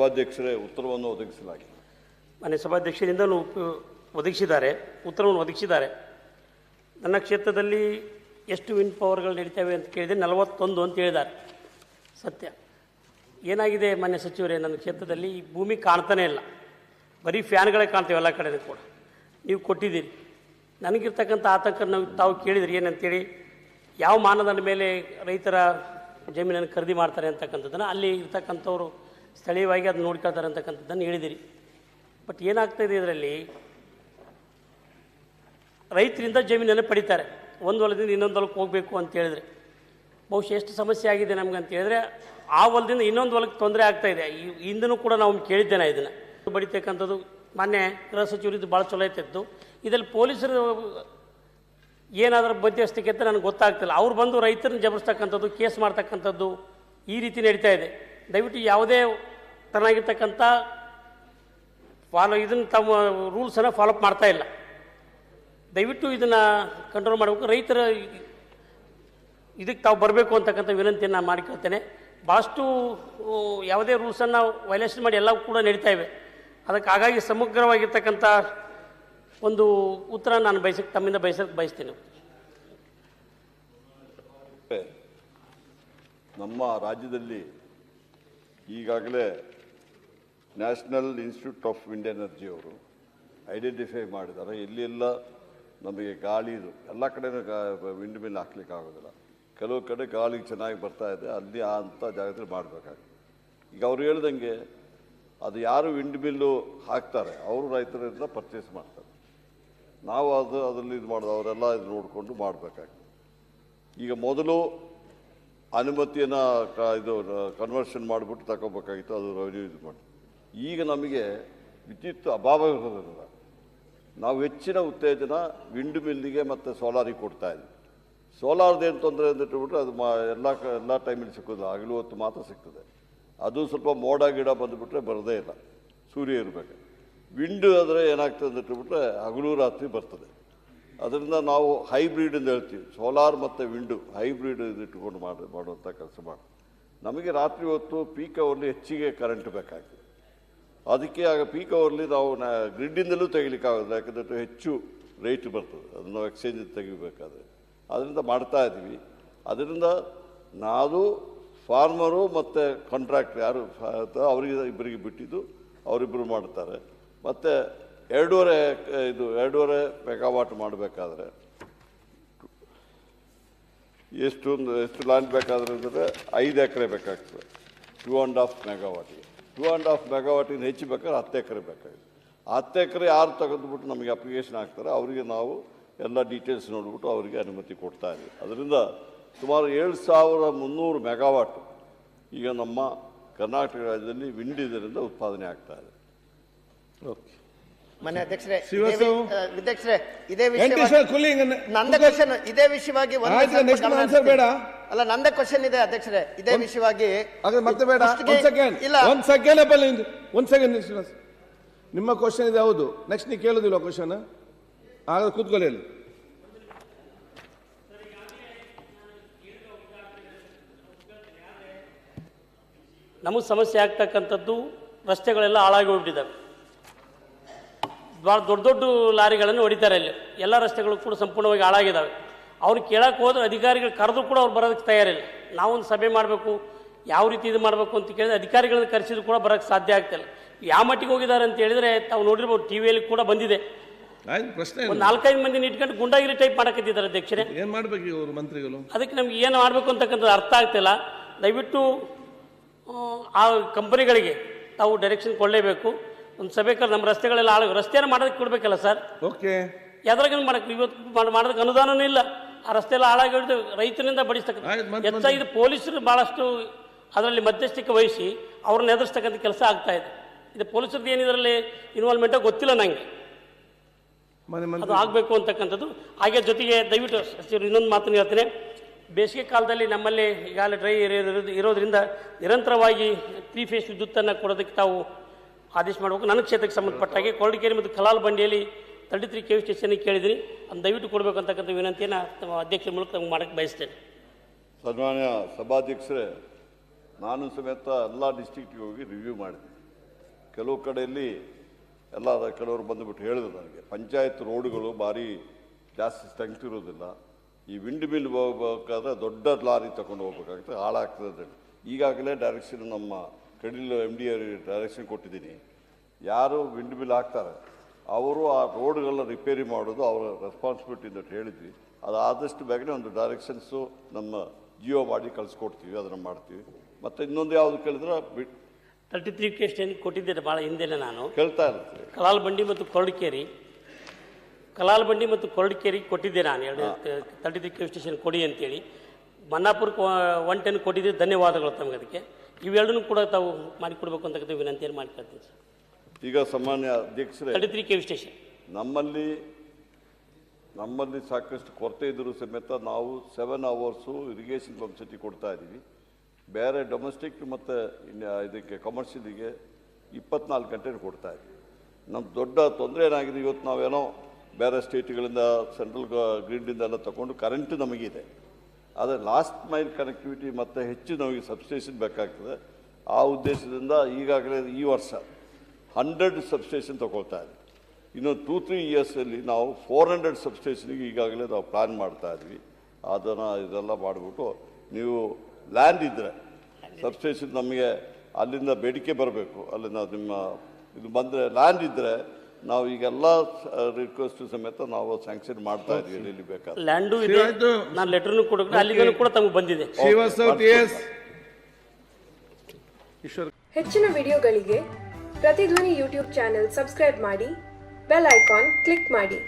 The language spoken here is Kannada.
ಸಭಾಧ್ಯಕ್ಷರೇ ಉತ್ತರವನ್ನು ಒದಗಿಸಲಾಗಿದೆ. ಮಾನ್ಯ ಸಭಾಧ್ಯಕ್ಷರಿಂದ ಒದಗಿಸಿದ್ದಾರೆ, ಉತ್ತರವನ್ನು ಒದಗಿಸಿದ್ದಾರೆ. ನನ್ನ ಕ್ಷೇತ್ರದಲ್ಲಿ ಎಷ್ಟು ವಿಂಡ್ ಪವರ್ಗಳು ನಡೀತವೆ ಅಂತ ಕೇಳಿದರೆ 41 ಅಂತ ಹೇಳಿದ್ದಾರೆ. ಸತ್ಯ ಏನಾಗಿದೆ ಮಾನ್ಯ ಸಚಿವರೇ, ನನ್ನ ಕ್ಷೇತ್ರದಲ್ಲಿ ಈ ಭೂಮಿ ಕಾಣ್ತಾನೇ ಇಲ್ಲ, ಬರೀ ಫ್ಯಾನ್ಗಳೇ ಕಾಣ್ತೇವೆ ಎಲ್ಲ ಕಡೆ ಕೂಡ. ನೀವು ಕೊಟ್ಟಿದ್ದೀರಿ. ನನಗಿರ್ತಕ್ಕಂಥ ಆತಂಕ ತಾವು ಕೇಳಿದ್ರಿ ಏನಂತೇಳಿ, ಯಾವ ಮಾನದಂಡ ಮೇಲೆ ರೈತರ ಜಮೀನನ್ನು ಖರೀದಿ ಮಾಡ್ತಾರೆ ಅಂತಕ್ಕಂಥದ್ದನ್ನು ಅಲ್ಲಿ ಇರ್ತಕ್ಕಂಥವ್ರು ಸ್ಥಳೀಯವಾಗಿ ಅದನ್ನು ನೋಡ್ಕೊಳ್ತಾರೆ ಅಂತಕ್ಕಂಥದ್ದನ್ನು ಹೇಳಿದಿರಿ. ಬಟ್ ಏನಾಗ್ತಾಯಿದೆ, ಇದರಲ್ಲಿ ರೈತರಿಂದ ಜಮೀನನ್ನು ಪಡಿತಾರೆ, ಒಂದು ಹೊಲದಿಂದ ಇನ್ನೊಂದು ಹೊಲಕ್ಕೆ ಹೋಗಬೇಕು ಅಂತ ಹೇಳಿದ್ರೆ ಬಹುಶಃ ಎಷ್ಟು ಸಮಸ್ಯೆ ಆಗಿದೆ ನಮ್ಗೆ ಅಂತ ಹೇಳಿದ್ರೆ, ಆ ಹೊಲದಿಂದ ಇನ್ನೊಂದು ಹೊಲಕ್ಕೆ ತೊಂದರೆ ಆಗ್ತಾಯಿದೆ. ಹಿಂದೂ ಕೂಡ ನಾವು ಕೇಳಿದ್ದೇನೆ ಇದನ್ನು ಬಡಿತಕ್ಕಂಥದ್ದು. ಮಾನ್ಯ ಗೃಹ ಸಚಿವರಿದ್ದು ಭಾಳ ಚಲೋ ಐತಿತ್ತು. ಇದರಲ್ಲಿ ಪೊಲೀಸರು ಏನಾದರೂ ಮಧ್ಯಸ್ಥಿಕೆ ಅಂತ ನನಗೆ ಗೊತ್ತಾಗ್ತಿಲ್ಲ. ಅವ್ರು ಬಂದು ರೈತರನ್ನ ಜಬರಿಸ್ತಕ್ಕಂಥದ್ದು, ಕೇಸ್ ಮಾಡ್ತಕ್ಕಂಥದ್ದು ಈ ರೀತಿ ನಡೀತಾ ಇದೆ. ದಯವಿಟ್ಟು ಯಾವುದೇ ತನ್ನಾಗಿರ್ತಕ್ಕಂಥ ಇದನ್ನು ತಮ್ಮ ರೂಲ್ಸನ್ನು ಫಾಲೋಅಪ್ ಮಾಡ್ತಾ ಇಲ್ಲ. ದಯವಿಟ್ಟು ಇದನ್ನು ಕಂಟ್ರೋಲ್ ಮಾಡಬೇಕು. ರೈತರ ಇದಕ್ಕೆ ತಾವು ಬರಬೇಕು ಅಂತಕ್ಕಂಥ ವಿನಂತಿಯನ್ನು ನಾನು ಮಾಡಿಕೊಳ್ತೇನೆ. ಭಾಳಷ್ಟು ಯಾವುದೇ ರೂಲ್ಸನ್ನು ವೈಲೇಷನ್ ಮಾಡಿ ಎಲ್ಲವೂ ಕೂಡ ನಡೀತಾ ಇವೆ. ಅದಕ್ಕೆ ಹಾಗಾಗಿ ಸಮಗ್ರವಾಗಿರ್ತಕ್ಕಂಥ ಒಂದು ಉತ್ತರ ನಾನು ತಮ್ಮಿಂದ ಬಯಸ್ತೇನೆ. ನಮ್ಮ ರಾಜ್ಯದಲ್ಲಿ ಈಗಾಗಲೇ national institute of wind energy ಅವರು ಐಡೆಂಟಿಫೈ ಮಾಡಿದ್ದಾರೆ, ಎಲ್ಲೆಲ್ಲ ನಮಗೆ ಗಾಳಿದು ಎಲ್ಲ ಕಡೆನೂ ವಿಂಡ್ ಮಿಲ್ ಹಾಕ್ಲಿಕ್ಕೆ ಆಗೋದಿಲ್ಲ. ಕೆಲವು ಕಡೆ ಗಾಳಿಗೆ ಚೆನ್ನಾಗಿ ಬರ್ತಾ ಇದೆ, ಅಲ್ಲಿ ಅಂಥ ಜಾಗದಲ್ಲಿ ಮಾಡಬೇಕಾಗುತ್ತೆ. ಈಗ ಅವ್ರು ಹೇಳ್ದಂಗೆ ಅದು ಯಾರು ವಿಂಡ್ ಮಿಲ್ಲು ಹಾಕ್ತಾರೆ ಅವರು ರೈತರಿಂದ ಪರ್ಚೇಸ್ ಮಾಡ್ತಾರೆ. ನಾವು ಅದರಲ್ಲಿ ಇದು ಮಾಡೋದು, ಅವರೆಲ್ಲ ಇದು ನೋಡಿಕೊಂಡು ಮಾಡಬೇಕಾಗ್ತದೆ. ಈಗ ಮೊದಲು ಅನುಮತಿಯನ್ನು ಕನ್ವರ್ಷನ್ ಮಾಡಿಬಿಟ್ಟು ತಗೋಬೇಕಾಗಿತ್ತು, ಅದು ರೆವೆನ್ಯೂ ಇದು ಮಾಡಿ. ಈಗ ನಮಗೆ ವಿದ್ಯುತ್ ಅಭಾವ ಇರೋದ್ರಿಂದ ನಾವು ಹೆಚ್ಚಿನ ಉತ್ತೇಜನ ವಿಂಡ್ ಮಿಲ್ಲಿಗೆ ಮತ್ತು ಸೋಲಾರಿಗೆ ಕೊಡ್ತಾ ಇದ್ವಿ. ಸೋಲಾರ್ದೇನು ತೊಂದರೆ ಅಂದಿಟ್ಬಿಟ್ರೆ ಅದು ಎಲ್ಲ ಟೈಮಲ್ಲಿ ಸಿಕ್ಕೋದಿಲ್ಲ, ಹಗಲು ಹೊತ್ತು ಮಾತ್ರ ಸಿಗ್ತದೆ. ಅದು ಸ್ವಲ್ಪ ಮೋಡ ಗಿಡ ಬಂದುಬಿಟ್ರೆ ಬರೋದೇ ಇಲ್ಲ, ಸೂರ್ಯ ಇರಬೇಕು. ವಿಂಡ್ ಆದರೆ ಏನಾಗ್ತದೆ ಅಂದಿಟ್ಬಿಟ್ರೆ ಹಗಲು ರಾತ್ರಿ ಬರ್ತದೆ. ಅದರಿಂದ ನಾವು ಹೈಬ್ರಿಡ್ ಅಂತ ಹೇಳ್ತೀವಿ, ಸೋಲಾರ್ ಮತ್ತು ವಿಂಡು ಹೈಬ್ರಿಡ್ ಇಟ್ಕೊಂಡು ಮಾಡುವಂಥ ಕೆಲಸ ಮಾಡಿ. ನಮಗೆ ರಾತ್ರಿ ಹೊತ್ತು ಪೀಕ್ ಅವರ್ಲಿ ಹೆಚ್ಚಿಗೆ ಕರೆಂಟ್ ಬೇಕಾಗ್ತದೆ. ಅದಕ್ಕೆ ಆಗ ಪೀಕ್ ಅವರ್ಲಿ ನಾವು ಗ್ರಿಡ್ಡಿಂದಲೂ ತೆಗಿಲಿಕ್ಕಾಗೋದಿಲ್ಲ, ಯಾಕಂದರೆ ಹೆಚ್ಚು ರೇಟ್ ಬರ್ತದೆ ಅದನ್ನು ಎಕ್ಸ್ಚೇಂಜ್ ತೆಗಿಬೇಕಾದ್ರೆ. ಅದರಿಂದ ಮಾಡ್ತಾ ಇದ್ದೀವಿ. ಅದರಿಂದ ನಾವು ಫಾರ್ಮರು ಮತ್ತು ಕಾಂಟ್ರಾಕ್ಟ್ ಯಾರು ಅವರಿಗೆ ಇಬ್ಬರಿಗೆ ಬಿಟ್ಟಿದ್ದು ಅವರಿಬ್ಬರು ಮಾಡ್ತಾರೆ. ಮತ್ತು 2.5 ಮೆಗಾವಾಟ್ ಮಾಡಬೇಕಾದ್ರೆ ಎಷ್ಟು ಲ್ಯಾಂಡ್ ಬೇಕಾದ್ರೆ ಅಂದರೆ 5 ಎಕರೆ ಬೇಕಾಗ್ತದೆ. 2.5 ಮೆಗಾವಾಟಿಗೆ 2.5 ಮೆಗಾವಾಟಿನ ಹೆಚ್ಚು ಬೇಕಾದ್ರೆ 10 ಎಕರೆ ಬೇಕಾಗಿದೆ. 10 ಎಕರೆ ಯಾರು ತೆಗೆದುಬಿಟ್ಟು ನಮಗೆ ಅಪ್ಲಿಕೇಶನ್ ಹಾಕ್ತಾರೆ ಅವರಿಗೆ ನಾವು ಎಲ್ಲ ಡೀಟೇಲ್ಸ್ ನೋಡಿಬಿಟ್ಟು ಅವರಿಗೆ ಅನುಮತಿ ಕೊಡ್ತಾ ಇದ್ದೀವಿ. ಅದರಿಂದ ಸುಮಾರು 7,300 ಮೆಗಾವಾಟ್ ಈಗ ನಮ್ಮ ಕರ್ನಾಟಕ ರಾಜ್ಯದಲ್ಲಿ ವಿಂಡ್ ಇದರಿಂದ ಉತ್ಪಾದನೆ ಆಗ್ತಾ ಇದೆ. ಓಕೆ ಮಾನ್ಯ ಅಧ್ಯಕ್ಷರೇ, ಇದೇ ವಿಷಯವಾಗಿ ಅಲ್ಲ, ನಂದೇ ಕ್ವಶನ್ ಇದೆ ಅಧ್ಯಕ್ಷರೇ, ಇದೇ ವಿಷಯವಾಗಿ ಮತ್ತೆ ಬೇಡ. ಒಂದ್ ಸೆಕೆಂಡ್ ನಿಮ್ಮ ಕ್ವಶನ್ ಇದೆ, ಹೌದು. ನೆಕ್ಸ್ಟ್ ನೀವು ಕೇಳೋದಿಲ್ಲ ಕ್ವಶನ್, ಆಗ ಕೂತ್ಕೊಳ್ಳಿ. ನಮಗೆ ಸಮಸ್ಯೆ ಆಗ್ತಕ್ಕಂಥದ್ದು ರಸ್ತೆಗಳೆಲ್ಲ ಹಾಳಾಗಿ ಹೋಗ್ಬಿಟ್ಟಿದ್ದಾವೆ. ಭಾಳ ದೊಡ್ಡ ದೊಡ್ಡ ಲಾರಿಗಳನ್ನು ಹೊಡಿತಾರೆ. ಇಲ್ಲಿ ಎಲ್ಲ ರಸ್ತೆಗಳು ಕೂಡ ಸಂಪೂರ್ಣವಾಗಿ ಹಾಳಾಗಿದ್ದಾವೆ. ಅವ್ರು ಕೇಳಕ್ಕೆ ಹೋದ್ರೆ ಅಧಿಕಾರಿಗಳು ಕರೆದು ಕೂಡ ಅವ್ರು ಬರೋದಕ್ಕೆ ತಯಾರಿಲ್ಲ. ನಾವೊಂದು ಸಭೆ ಮಾಡಬೇಕು, ಯಾವ ರೀತಿ ಇದು ಮಾಡಬೇಕು ಅಂತ ಕೇಳಿದ್ರೆ ಅಧಿಕಾರಿಗಳನ್ನ ಕರೆಸಿದ್ರು ಕೂಡ ಬರೋಕ್ಕೆ ಸಾಧ್ಯ ಆಗ್ತಿಲ್ಲ. ಯಾವ ಮಟ್ಟಿಗೆ ಹೋಗಿದ್ದಾರೆ ಅಂತ ಹೇಳಿದ್ರೆ ತಾವು ನೋಡಿರ್ಬೋದು, ಟಿ ವಿಯಲ್ಲಿ ಕೂಡ ಬಂದಿದೆ. ಒಂದು 4-5 ಮಂದಿನ ಇಟ್ಕೊಂಡು ಗುಂಡಾಗಿರಿ ಟೈಪ್ ಮಾಡಕತ್ತಿದ್ದಾರೆ ಅಧ್ಯಕ್ಷರೇ. ಏನು ಮಾಡಬೇಕು ಇವರು ಮಂತ್ರಿಗಳು? ಅದಕ್ಕೆ ನಮ್ಗೆ ಏನು ಮಾಡಬೇಕು ಅಂತಕ್ಕಂಥದ್ದು ಅರ್ಥ ಆಗ್ತಿಲ್ಲ. ದಯವಿಟ್ಟು ಆ ಕಂಪನಿಗಳಿಗೆ ತಾವು ಡೈರೆಕ್ಷನ್ ಕೊಡಲೇಬೇಕು. ಒಂದು ಸಭೆ ನಮ್ಮ ರಸ್ತೆಗಳೆಲ್ಲ ರಸ್ತೆಯನ್ನು ಮಾಡೋದಕ್ಕೆ ಕೊಡಬೇಕಲ್ಲ ಸರ್. ಓಕೆ, ಯಾವ್ದ್ರಾಗ ಮಾಡಕ್ಕೆ ಇವತ್ತು ಮಾಡೋದಕ್ಕೆ ಅನುದಾನವೂ ಇಲ್ಲ. ಆ ರಸ್ತೆ ಎಲ್ಲ ಹಾಳಾಗಿ ಹಿಡಿದು ರೈತನಿಂದ ಬಡಿಸ್ತಕ್ಕಂಥ ಹೆಚ್ಚಾಗಿ ಪೊಲೀಸರು ಭಾಳಷ್ಟು ಅದರಲ್ಲಿ ಮಧ್ಯಸ್ಥಿಕೆ ವಹಿಸಿ ಅವ್ರನ್ನ ಎದುರಿಸ್ತಕ್ಕಂಥ ಕೆಲಸ ಆಗ್ತಾ ಇದೆ. ಇದು ಪೊಲೀಸರದ್ದು ಏನು ಇದರಲ್ಲಿ ಇನ್ವಾಲ್ವ್ಮೆಂಟೋ ಗೊತ್ತಿಲ್ಲ ನನಗೆ, ಅದು ಆಗಬೇಕು ಅಂತಕ್ಕಂಥದ್ದು. ಹಾಗೆ ಜೊತೆಗೆ ದಯವಿಟ್ಟು ಇನ್ನೊಂದು ಮಾತನ್ನು ಹೇಳ್ತೇನೆ. ಬೇಸಿಗೆ ಕಾಲದಲ್ಲಿ ನಮ್ಮಲ್ಲಿ ಈಗಾಗಲೇ ಡ್ರೈ ಇರೋದ್ರಿಂದ ನಿರಂತರವಾಗಿ 3 ಫೇಸ್ ವಿದ್ಯುತ್ತನ್ನು ಕೊಡೋದಕ್ಕೆ ತಾವು ಆದೇಶ ಮಾಡಬೇಕು. ನನ್ನ ಕ್ಷೇತ್ರಕ್ಕೆ ಸಂಬಂಧಪಟ್ಟ ಹಾಗೆ ಕೊರಟಗೆರೆ ಮತ್ತು ಕಲಾಲ್ ಬಂಡಿಯಲ್ಲಿ 33 KV ಸ್ಟೇಷನ್ಗೆ ಕೇಳಿದ್ದೀನಿ, ಅದನ್ನು ದಯವಿಟ್ಟು ಕೊಡಬೇಕು ಅಂತಕ್ಕಂಥ ವಿನಂತಿಯನ್ನು ತಮ್ಮ ಅಧ್ಯಕ್ಷರ ಮೂಲಕ ತಮಗೆ ಮಾಡೋಕ್ಕೆ ಬಯಸ್ತೇನೆ. ಸನ್ಮಾನ್ಯ ಸಭಾಧ್ಯಕ್ಷರೇ, ನಾನು ಸಮೇತ ಎಲ್ಲ ಡಿಸ್ಟ್ರಿಕ್ಟಿಗೆ ಹೋಗಿ ರಿವ್ಯೂ ಮಾಡಿದೆ. ಕೆಲವು ಕಡೆಯಲ್ಲಿ ಎಲ್ಲ ಕೆಲವರು ಬಂದುಬಿಟ್ಟು ಹೇಳಿದ್ರು ನನಗೆ ಪಂಚಾಯತ್ ರೋಡ್ಗಳು ಭಾರಿ ಜಾಸ್ತಿ ಸ್ಟ್ರೆಂತ್ ಇರೋದಿಲ್ಲ, ಈ ವಿಂಡ್ ಮಿಲ್ ಹೋಗ್ಬೇಕಾದ್ರೆ ದೊಡ್ಡ ಲಾರಿ ತಗೊಂಡು ಹೋಗ್ಬೇಕಾಗುತ್ತೆ, ಹಾಳಾಗ್ತದೆ ಅಂತ ಹೇಳಿ ಈಗಾಗಲೇ ಡೈರೆಕ್ಷನ್ ನಮ್ಮ ಕಡಿಲ್ MD ಅವರಿಗೆ ಡೈರೆಕ್ಷನ್ ಕೊಟ್ಟಿದ್ದೀನಿ. ಯಾರು ವಿಂಡ್ ಮಿಲ್ ಹಾಕ್ತಾರೆ ಅವರು ಆ ರೋಡ್ಗಳನ್ನ ರಿಪೇರಿ ಮಾಡೋದು ಅವರ ರೆಸ್ಪಾನ್ಸಿಬಿಲಿಟಿ ಅಂತ ಹೇಳಿದ್ವಿ. ಅದು ಆದಷ್ಟು ಬೇಗನೆ ಒಂದು ಡೈರೆಕ್ಷನ್ಸು ನಮ್ಮ ಜಿಯೋ ಮಾಡಿ ಕಳಿಸ್ಕೊಡ್ತೀವಿ, ಅದನ್ನು ಮಾಡ್ತೀವಿ. ಮತ್ತು ಇನ್ನೊಂದು ಯಾವುದು ಕೇಳಿದ್ರೆ 33 ಕ್ವೆಶ್ಚನ್ ಕೊಟ್ಟಿದ್ದೇನೆ ಭಾಳ ಹಿಂದೆನೇ ನಾನು ಕೇಳ್ತಾ ಇರ್ತೀವಿ. ಕಲಾಲ್ ಬಂಡಿ ಮತ್ತು ಕೊರಡಕೇರಿ ಕೊಟ್ಟಿದ್ದೆ ನಾನು 33 ಕ್ವೆಶ್ಚನ್ ಕೊಡಿ ಅಂತೇಳಿ. ಮನ್ನಾಪುರಕ್ಕೆ 110 ಕೊಟ್ಟಿದ್ದೆ, ಧನ್ಯವಾದಗಳು ತಮಗೆ. ಅದಕ್ಕೆ ಇವೆರಡನ್ನೂ ಕೂಡ ತಾವು ಮಾಡಿಕೊಡ್ಬೇಕು ಅಂತಕ್ಕಂಥ ವಿನಂತಿಯನ್ನು ಮಾಡಿಕೊಳ್ತೀನಿ ಸರ್. ಈಗ ಸಾಮಾನ್ಯ ಅಧ್ಯಕ್ಷರೇ, 33 ಕ್ವೆಶ್ಚನ್ ನಮ್ಮಲ್ಲಿ ಸಾಕಷ್ಟು ಕೊರತೆ ಇದ್ದರೂ ಸಮೇತ ನಾವು 7 hours ಇರಿಗೇಷನ್ ಪಂಪ್ಸೆಟ್ಟಿ ಕೊಡ್ತಾ ಇದ್ದೀವಿ. ಬೇರೆ ಡೊಮೆಸ್ಟಿಕ್ ಮತ್ತು ಇದಕ್ಕೆ ಕಮರ್ಷಿಯಲಿಗೆ 24 ಗಂಟೆ ಕೊಡ್ತಾ ಇದ್ದೀವಿ. ನಮ್ಮ ದೊಡ್ಡ ತೊಂದರೆ ಏನಾಗಿದೆ, ಇವತ್ತು ನಾವೇನೋ ಬೇರೆ ಸ್ಟೇಟ್ಗಳಿಂದ ಸೆಂಟ್ರಲ್ ಗ್ರಿಡ್ಡಿಂದ ಎಲ್ಲ ತಗೊಂಡು ಕರೆಂಟ್ ನಮಗಿದೆ, ಆದರೆ ಲಾಸ್ಟ್ ಮೈಲ್ ಕನೆಕ್ಟಿವಿಟಿ ಮತ್ತು ಹೆಚ್ಚು ನಮಗೆ ಸಬ್ಸ್ಟೇಷನ್ ಬೇಕಾಗ್ತದೆ. ಆ ಉದ್ದೇಶದಿಂದ ಈಗಾಗಲೇ ಈ ವರ್ಷ 100 ಸಬ್ಸ್ಟೇಷನ್ ತಗೊಳ್ತಾ ಇದ್ದೀವಿ. ಇನ್ನೊಂದು 2-3 ಇಯರ್ಸಲ್ಲಿ ನಾವು 400 ಸಬ್ಸ್ಟೇಷನ್ಗೆ ಈಗಾಗಲೇ ನಾವು ಪ್ಲ್ಯಾನ್ ಮಾಡ್ತಾ ಇದ್ವಿ. ಅದನ್ನು ಇದೆಲ್ಲ ಮಾಡಿಬಿಟ್ಟು, ನೀವು ಲ್ಯಾಂಡ್ ಇದ್ದರೆ ಸಬ್ಸ್ಟೇಷನ್ ನಮಗೆ ಅಲ್ಲಿಂದ ಬೇಡಿಕೆ ಬರಬೇಕು, ಅಲ್ಲಿಂದ ನಿಮ್ಮ ಇದು ಬಂದರೆ ಲ್ಯಾಂಡ್ ಇದ್ದರೆ ನಾವು ಈಗೆಲ್ಲ ರಿಕ್ವೆಸ್ಟ್ ಸಮೇತ ನಾವು ಸ್ಯಾಂಕ್ಷನ್ ಮಾಡ್ತಾ ಇದ್ವಿ. ಎಲ್ಲಿ ಬೇಕಾದ್ರೆ ಲ್ಯಾಂಡು ಇದೆ, ನಾನು ಲೆಟರ್ನು ಕೊಡೋಕೆ ಅಲ್ಲಿಗೂ ಕೂಡ ತಮಗೆ ಬಂದಿದೆ. ಹೆಚ್ಚಿನ ವಿಡಿಯೋಗಳಿಗೆ ಪ್ರತಿಧ್ವನಿ ಯೂಟ್ಯೂಬ್ ಚಾನೆಲ್ ಸಬ್ಸ್ಕ್ರೈಬ್ ಮಾಡಿ, ಬೆಲ್ ಐಕಾನ್ ಕ್ಲಿಕ್ ಮಾಡಿ.